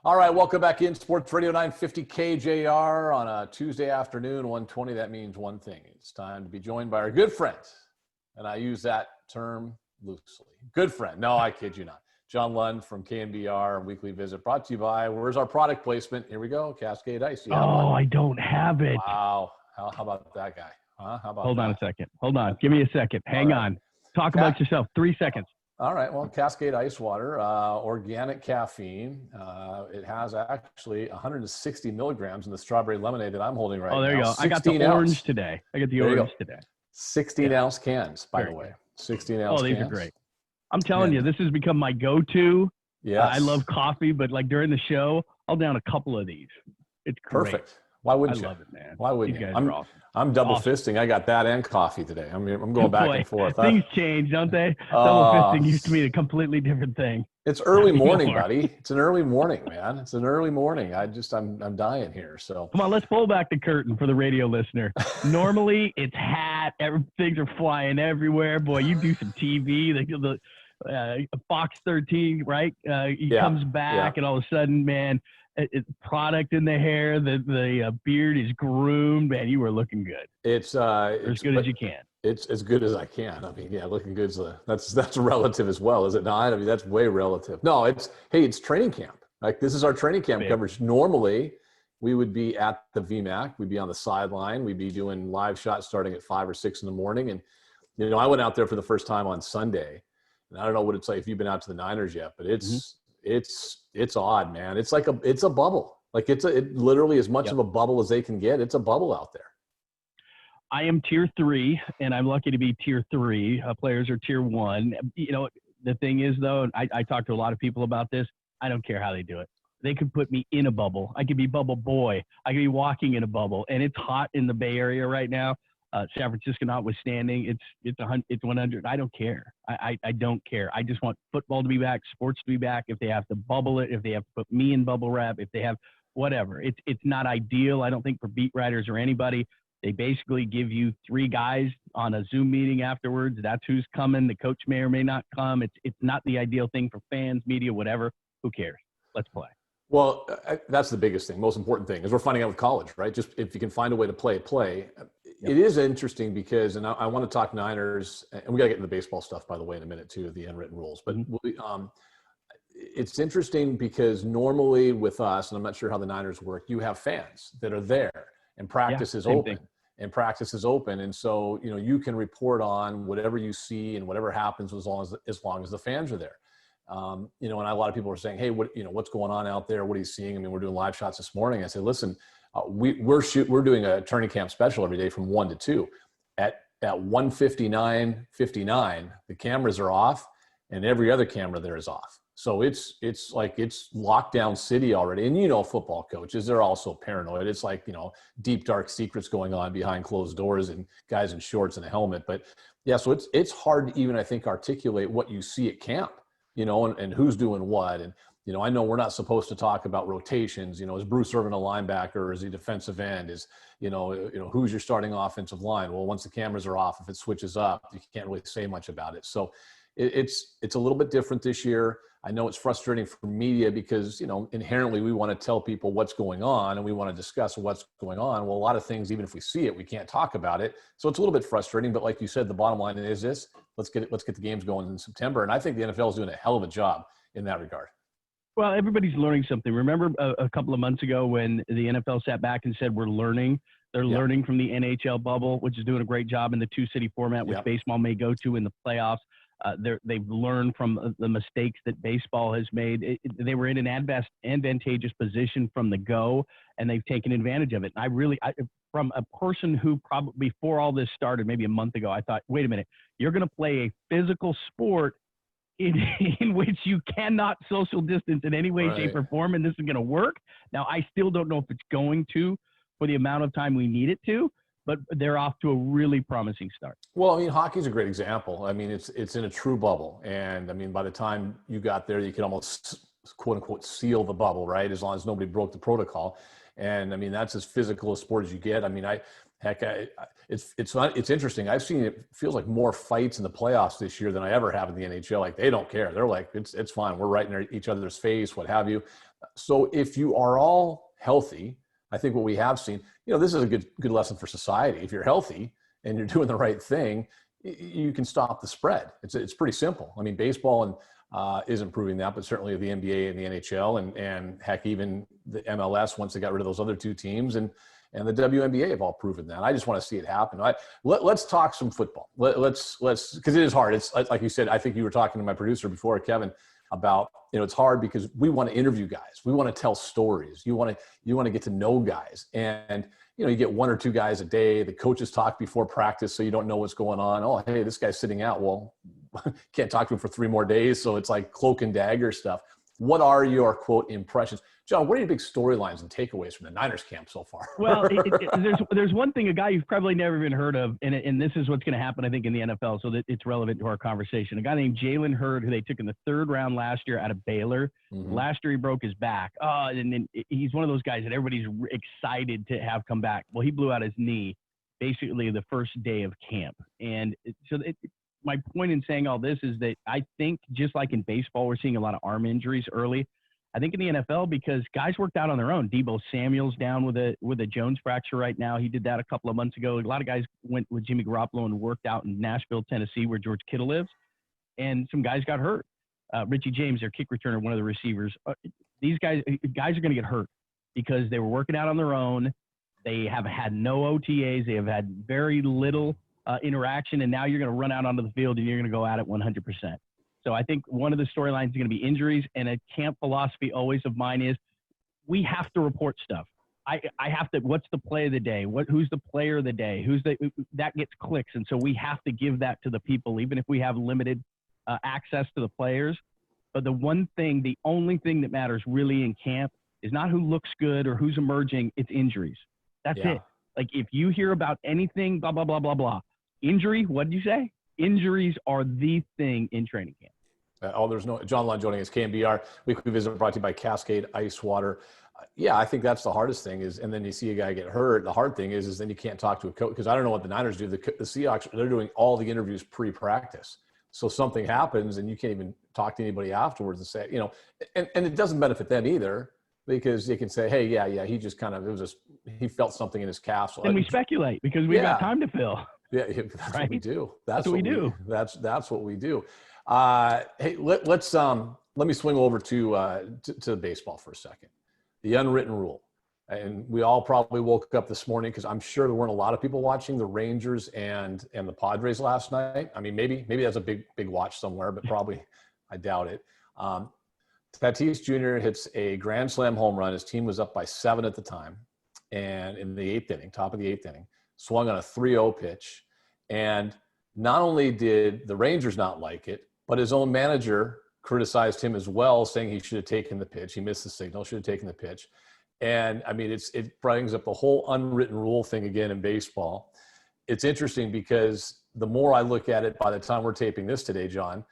All right, welcome back in Sports Radio 950 KJR on a Tuesday afternoon, 1:20. That means one thing. It's time to be joined by our good friend, and I use that term loosely. Good friend. No, I kid you not. John Lund from KNBR Weekly Visit, brought to you by, where's our product placement? Here we go, Cascade Ice. I don't have it. Wow. How about that guy? Huh? How about Hold on a second. Hold on. Give me a second. Hang on. Talk about yourself. 3 seconds. All right. Well, Cascade Ice Water, organic caffeine. It has actually 160 milligrams in the strawberry lemonade that I'm holding right now. Oh, there you go. I got the orange today. 16-ounce cans, by the way. 16-ounce cans. Oh, these are great. I'm telling you, this has become my go-to. Yes. I love coffee, but like during the show, I'll down a couple of these. It's great. Perfect. Why wouldn't you? I love it, man. Why wouldn't you? you? Guys are awesome. I'm double fisting. I got that and coffee today. I'm going back and forth. Things change, don't they? Double fisting used to be a completely different thing. It's early morning, buddy. It's an early morning, man. It's an early morning. I'm dying here. So come on, let's pull back the curtain for the radio listener. Normally, it's hot. Things are flying everywhere. Boy, you do some TV. The Fox 13, right? He comes back, and all of a sudden, man, it's product in the hair. The beard is groomed. Man, you were looking good. It's as good as you can. It's as good as I can. I mean, yeah, looking good. That's relative as well, is it not? I mean, that's way relative. No, it's training camp. Like, this is our training camp coverage. Normally, we would be at the VMAC. We'd be on the sideline. We'd be doing live shots starting at 5 or 6 in the morning. And I went out there for the first time on Sunday. And I don't know what it's like if you've been out to the Niners yet, but it's odd, man. It's like it's a bubble. Like it literally as much of a bubble as they can get. It's a bubble out there. I am tier 3, and I'm lucky to be tier 3. Players are tier 1. The thing is, though, and I talk to a lot of people about this. I don't care how they do it. They could put me in a bubble. I could be bubble boy. I could be walking in a bubble, and it's hot in the Bay Area right now. San Francisco notwithstanding, it's 100. I don't care. I don't care. I just want football to be back, sports to be back. If they have to bubble it, if they have to put me in bubble wrap, if they have whatever, it's not ideal. I don't think for beat writers or anybody. They basically give you 3 guys on a Zoom meeting afterwards. That's who's coming. The coach may or may not come. It's not the ideal thing for fans, media, whatever. Who cares? Let's play. Well, that's the biggest thing. Most important thing is we're finding out with college, right? Just if you can find a way to play. It is interesting because, and I want to talk Niners, and we got to get into the baseball stuff, by the way, in a minute too, the unwritten rules. But it's interesting because normally with us, and I'm not sure how the Niners work, you have fans that are there, and practice is open. And practice is open, and so you can report on whatever you see and whatever happens as long as the fans are there. And a lot of people are saying, hey, what's going on out there? What are you seeing? I mean, we're doing live shots this morning. I said, listen, we're doing a training camp special every day from 1 to 2. At 1:59:59, the cameras are off, and every other camera there is off. So it's like it's lockdown city already. And football coaches, they're also paranoid. It's like deep dark secrets going on behind closed doors and guys in shorts and a helmet. But yeah, so it's hard to even, I think, articulate what you see at camp. And who's doing what. And, I know we're not supposed to talk about rotations. Is Bruce Irvin a linebacker? Is he defensive end? Is, who's your starting offensive line? Well, once the cameras are off, if it switches up, you can't really say much about it. So it's a little bit different this year. I know it's frustrating for media because, inherently we want to tell people what's going on and we want to discuss what's going on. Well, a lot of things, even if we see it, we can't talk about it. So it's a little bit frustrating, but like you said, the bottom line is this: let's get the games going in September. And I think the NFL is doing a hell of a job in that regard. Well, everybody's learning something. Remember a couple of months ago when the NFL sat back and said, we're learning. They're learning from the NHL bubble, which is doing a great job in the 2-city format, which baseball may go to in the playoffs. They've learned from the mistakes that baseball has made. They were in an advantageous position from the go, and they've taken advantage of it. And from a person who probably before all this started, maybe a month ago, I thought, wait a minute, you're going to play a physical sport in which you cannot social distance in any way, shape, or form, and this is going to work. Now, I still don't know if it's going to for the amount of time we need it to, but they're off to a really promising start. Well, I mean, hockey's a great example. I mean, it's in a true bubble. And I mean, by the time you got there, you could almost quote unquote seal the bubble, right? As long as nobody broke the protocol. And I mean, that's as physical a sport as you get. I mean, it's interesting. I've seen it feels like more fights in the playoffs this year than I ever have in the NHL. Like they don't care. They're like, it's fine. We're right in each other's face, what have you. So if you are all healthy, I think what we have seen, this is a good lesson for society. If you're healthy and you're doing the right thing, you can stop the spread. It's pretty simple. I mean, baseball isn't proving that, but certainly the NBA and the NHL and heck, even the MLS, once they got rid of those other two teams, and the WNBA have all proven that. I just want to see it happen. Let's talk some football. Let's because it is hard. It's like you said. I think you were talking to my producer before, Kevin, about it's hard because we want to interview guys. We want to tell stories. You want to get to know guys, and you get one or two guys a day. The coaches talk before practice, so you don't know what's going on. Oh, hey, this guy's sitting out. Well, can't talk to him for 3 more days, so it's like cloak and dagger stuff. What are your quote impressions, John? What are your big storylines and takeaways from the Niners camp so far? Well, there's one thing, a guy you've probably never even heard of, and this is what's going to happen, I think, in the NFL, so that it's relevant to our conversation. A guy named Jalen Hurd, who they took in the 3rd round last year out of Baylor. Mm-hmm. Last year he broke his back. And he's one of those guys that everybody's excited to have come back. Well, he blew out his knee basically the first day of camp, and so my point in saying all this is that I think just like in baseball, we're seeing a lot of arm injuries early. I think in the NFL, because guys worked out on their own. Debo Samuel's down with a Jones fracture right now. He did that a couple of months ago. A lot of guys went with Jimmy Garoppolo and worked out in Nashville, Tennessee, where George Kittle lives. And some guys got hurt. Richie James, their kick returner, one of the receivers. These guys are going to get hurt because they were working out on their own. They have had no OTAs. They have had very little interaction, and now you're going to run out onto the field and you're going to go at it 100%. So I think one of the storylines is going to be injuries, and a camp philosophy always of mine is we have to report stuff. I have to, what's the play of the day? Who's the player of the day? That gets clicks. And so we have to give that to the people, even if we have limited access to the players. But the only thing that matters really in camp is not who looks good or who's emerging, it's injuries. That's it. Like if you hear about anything, blah, blah, blah, blah, blah. Injury, what did you say? Injuries are the thing in training camp. There's no John Lund joining us, KMBR Weekly Visit, brought to you by Cascade Ice Water. I think that's the hardest thing and then you see a guy get hurt. The hard thing is then you can't talk to a coach, because I don't know what the Niners do. The Seahawks, they're doing all the interviews pre-practice. So something happens and you can't even talk to anybody afterwards and say, and it doesn't benefit them either, because they can say, hey, he just he felt something in his calf. So and we speculate because we've got time to fill. Yeah, that's right? What we do. That's what we do. That's what we do. Hey, let me swing over to baseball for a second. The unwritten rule, and we all probably woke up this morning because I'm sure there weren't a lot of people watching the Rangers and the Padres last night. I mean, maybe that's a big watch somewhere, but probably I doubt it. Tatis Jr. hits a grand slam home run. His team was up by 7 at the time, and in the 8th inning, top of the 8th inning, swung on a 3-0 pitch. And not only did the Rangers not like it, but his own manager criticized him as well, saying he should have taken the pitch. He missed the signal, should have taken the pitch. And I mean, it brings up the whole unwritten rule thing again in baseball. It's interesting because the more I look at it by the time we're taping this today, John,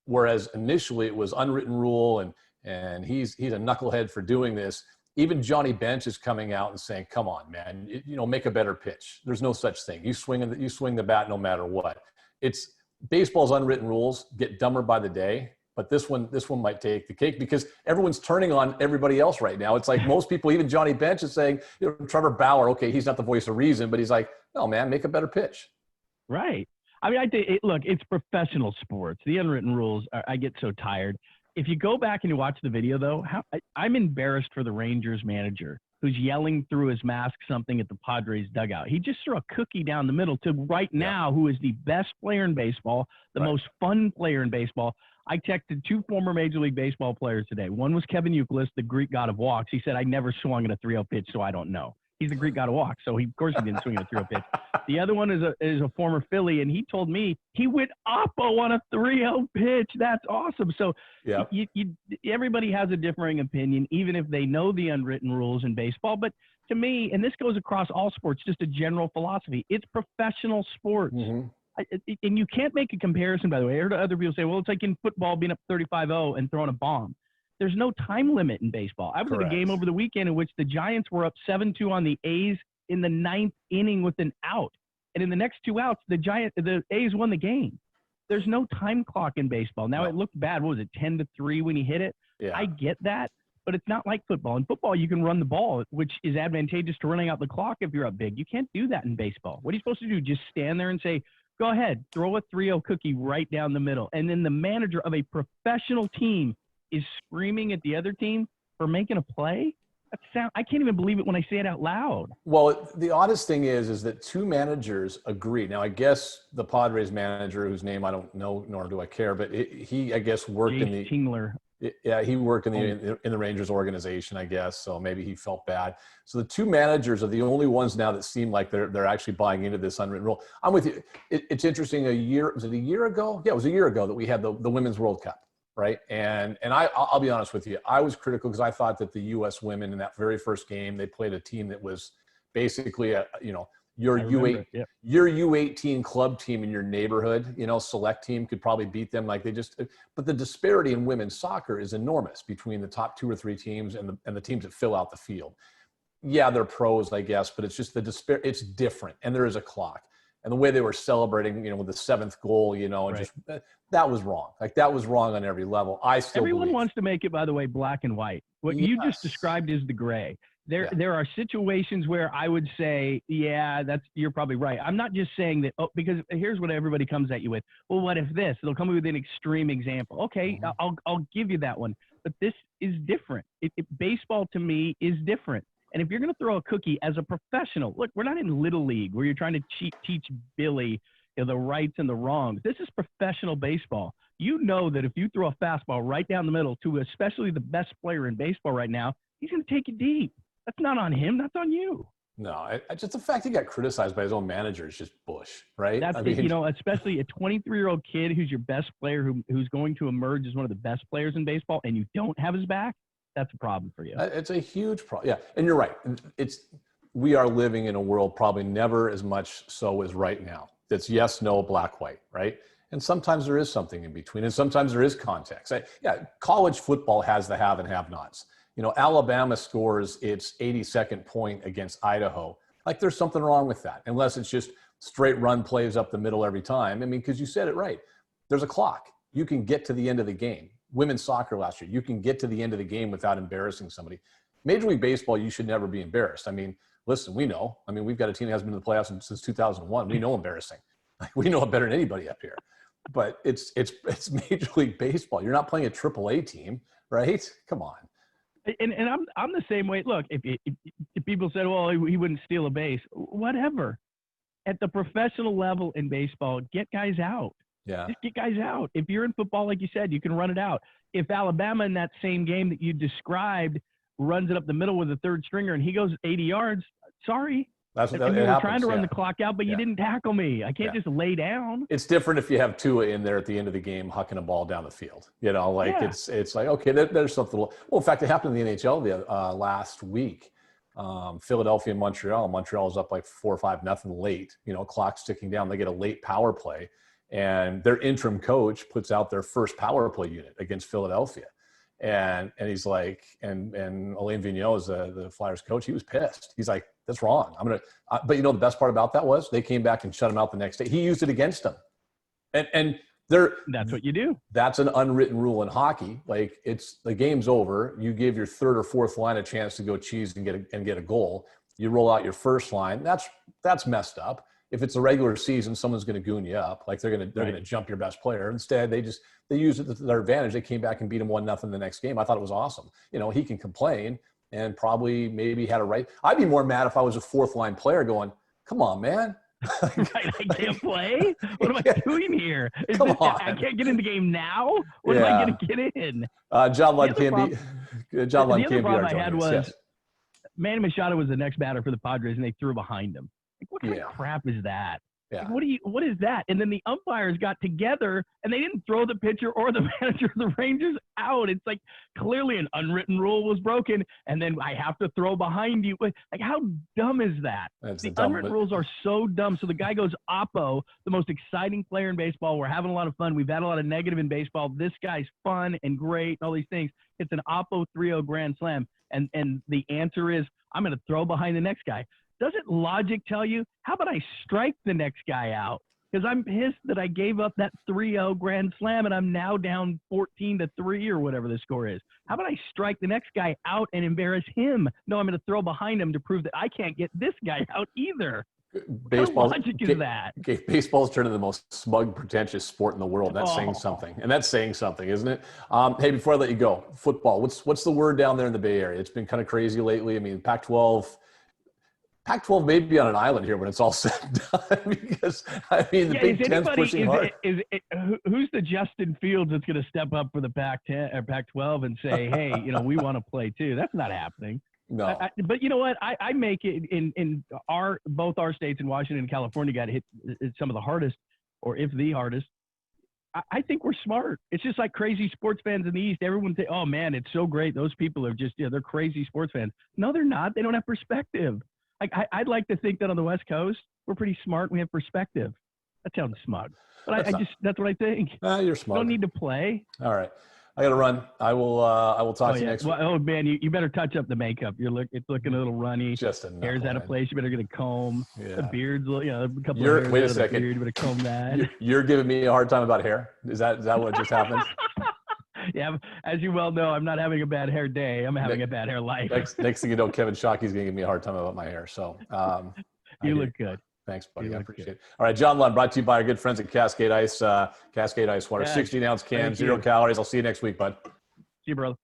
whereas initially it was unwritten rule and he's a knucklehead for doing this. Even Johnny Bench is coming out and saying, come on, man, make a better pitch. There's no such thing. You swing the bat no matter what. It's baseball's unwritten rules get dumber by the day, but this one might take the cake because everyone's turning on everybody else right now. It's like most people, even Johnny Bench is saying, Trevor Bauer, okay, he's not the voice of reason, but he's like, no, man, make a better pitch. Right. I mean, look, it's professional sports. The unwritten rules, I get so tired. If you go back and you watch the video, though, I'm embarrassed for the Rangers manager who's yelling through his mask something at the Padres dugout. He just threw a cookie down the middle to right now, who is the best player in baseball, the most fun player in baseball. I texted 2 former Major League Baseball players today. One was Kevin Youkilis, the Greek god of walks. He said, I never swung at a 3-0 pitch, so I don't know. He's the Greek god of walks, so of course he didn't swing at a 3-0 pitch. The other one is a former Philly, and he told me he went oppo on a 3-0 pitch. That's awesome. So everybody has a differing opinion, even if they know the unwritten rules in baseball. But to me, and this goes across all sports, just a general philosophy, it's professional sports. Mm-hmm. And you can't make a comparison, by the way. I heard other people say, well, it's like in football being up 35-0 and throwing a bomb. There's no time limit in baseball. I was at a game over the weekend in which the Giants were up 7-2 on the A's in the 9th inning with an out. And in the next 2 outs, the A's won the game. There's no time clock in baseball. Now, it looked bad. What was it, 10-3 when he hit it? Yeah. I get that. but it's not like football. In football, you can run the ball, which is advantageous to running out the clock if you're up big. You can't do that in baseball. What are you supposed to do? Just stand there and say, go ahead, throw a 3-0 cookie right down the middle. And then the manager of a professional team is screaming at the other team for making a play? I can't even believe it when I say it out loud. Well, the oddest thing is that two managers agree. Now, I guess the Padres manager, whose name I don't know, nor do I care, but he, I guess, worked in the Tingler. Yeah, he worked in the Rangers organization, I guess. So maybe he felt bad. So the two managers are the only ones now that seem like they're actually buying into this unwritten rule. I'm with you. It's interesting. Was it a year ago? Yeah, it was a year ago that we had the Women's World Cup. Right. And I'll be honest with you. I was critical because I thought that the U.S. women in that very first game, they played a team that was basically your U18 club team in your neighborhood, select team could probably beat them. But the disparity in women's soccer is enormous between the top 2 or 3 teams and the teams that fill out the field. Yeah, they're pros, I guess, but it's just it's different. And there is a clock. And the way they were celebrating, with the 7th goal, and just that was wrong. That was wrong on every level. Everyone wants to make it, by the way, black and white. What you just described is the gray. There are situations where I would say, yeah, you're probably right. I'm not just saying that, because here's what everybody comes at you with. Well, what if this? They'll come with an extreme example. Okay, I'll give you that one. But this is different. Baseball to me is different. And if you're going to throw a cookie as a professional, look, we're not in Little League where you're trying to teach Billy the rights and the wrongs. This is professional baseball. You know that if you throw a fastball right down the middle to especially the best player in baseball right now, he's going to take it deep. That's not on him. That's on you. No, just the fact he got criticized by his own manager is just bush, right? Especially a 23-year-old kid who's your best player, who's going to emerge as one of the best players in baseball, and you don't have his back. That's a problem for you. It's a huge problem. Yeah, and you're right. We are living in a world probably never as much so as right now. That's yes, no, black, white, right? And sometimes there is something in between, and sometimes there is context. College football has the have and have-nots. Alabama scores its 82nd point against Idaho. There's something wrong with that, unless it's just straight run plays up the middle every time. Because you said it right. There's a clock. You can get to the end of the game. Women's soccer last year, you can get to the end of the game without embarrassing somebody. Major League Baseball, you should never be embarrassed. Listen, we know. We've got a team that hasn't been in the playoffs since 2001. We know embarrassing. We know it better than anybody up here. But it's Major League Baseball. You're not playing a AAA team, right? Come on. And I'm the same way. Look, if people said, well, he wouldn't steal a base, whatever. At the professional level in baseball, get guys out. Yeah. Just get guys out. If you're in football, like you said, you can run it out. If Alabama in that same game that you described runs it up the middle with a third stringer and he goes 80 yards, sorry. That's what we're trying to run the clock out, but you didn't tackle me. I can't just lay down. It's different if you have Tua in there at the end of the game hucking a ball down the field. It's like, okay, there's something. Well, in fact, it happened in the NHL last week. Philadelphia and Montreal. Montreal is up 4 or 5-0 late. Clock's ticking down. They get a late power play. And their interim coach puts out their first power play unit against Philadelphia. And he's like, and Alain Vigneault is the Flyers coach. He was pissed. He's like, that's wrong. But the best part about that was they came back and shut him out the next day. He used it against them. And that's what you do. That's an unwritten rule in hockey. It's the game's over. You give your third or fourth line a chance to go cheese and get a goal. You roll out your first line. That's messed up. If it's a regular season, someone's going to goon you up. They're going to jump your best player. Instead, they used it to their advantage. They came back and beat him 1-0 the next game. I thought it was awesome. He can complain and probably maybe had a right. I'd be more mad if I was a fourth line player going, come on, man. I can't play. What am I doing here? Come on. I can't get in the game now. What am I going to get in? John Lund can't be. John Lund can't be our I had was yes. Manny Machado was the next batter for the Padres, and they threw behind him. What kind of crap is that? Yeah. What is that? And then the umpires got together and they didn't throw the pitcher or the manager of the Rangers out. It's clearly an unwritten rule was broken, and then I have to throw behind you. How dumb is that? The unwritten rules are so dumb. So the guy goes Oppo, the most exciting player in baseball. We're having a lot of fun. We've had a lot of negative in baseball. This guy's fun and great and all these things. It's an Oppo 3-0 grand slam. And the answer is, I'm going to throw behind the next guy. Doesn't logic tell you, how about I strike the next guy out? because I'm pissed that I gave up that 3-0 grand slam and I'm now down 14-3 or whatever the score is. How about I strike the next guy out and embarrass him? No, I'm going to throw behind him to prove that I can't get this guy out either. Baseball, what kind of logic is that? Okay, baseball's turned into the most smug, pretentious sport in the world. That's saying something, and that's saying something, isn't it? Hey, before I let you go, football. What's the word down there in the Bay Area? It's been kind of crazy lately. I mean, Pac-12 may be on an island here when it's all said and done. Because I mean, the Big Ten's pushing hard. Who's the Justin Fields that's going to step up for the Pac-10 or Pac-12 and say, "Hey, we want to play too"? That's not happening. No. But you know what? I make it in both our states in Washington and California got hit some of the hardest, or if the hardest. I think we're smart. It's just like crazy sports fans in the East. Everyone say, "Oh man, it's so great. Those people are just they're crazy sports fans." No, they're not. They don't have perspective. I'd like to think that on the West Coast we're pretty smart. We have perspective. That sounds smug, but that's what I think. You're smart. Don't need to play. All right. I got to run. I will talk to you next week. Oh man, you better touch up the makeup. It's looking a little runny. Just enough. Hair's out of place. You better get a comb. Yeah. The beard's, a couple of hairs. Wait a second. Beard, you better comb that. You're giving me a hard time about hair. Is that what just happened? Yeah, as you well know, I'm not having a bad hair day. I'm having a bad hair life. Next thing you know, Kevin Shockey's going to give me a hard time about my hair. So you look good. Thanks, buddy. I appreciate it. All right, John Lund, brought to you by our good friends at Cascade Ice. Cascade Ice Water, 16-ounce can, 0 calories. I'll see you next week, bud. See you, brother.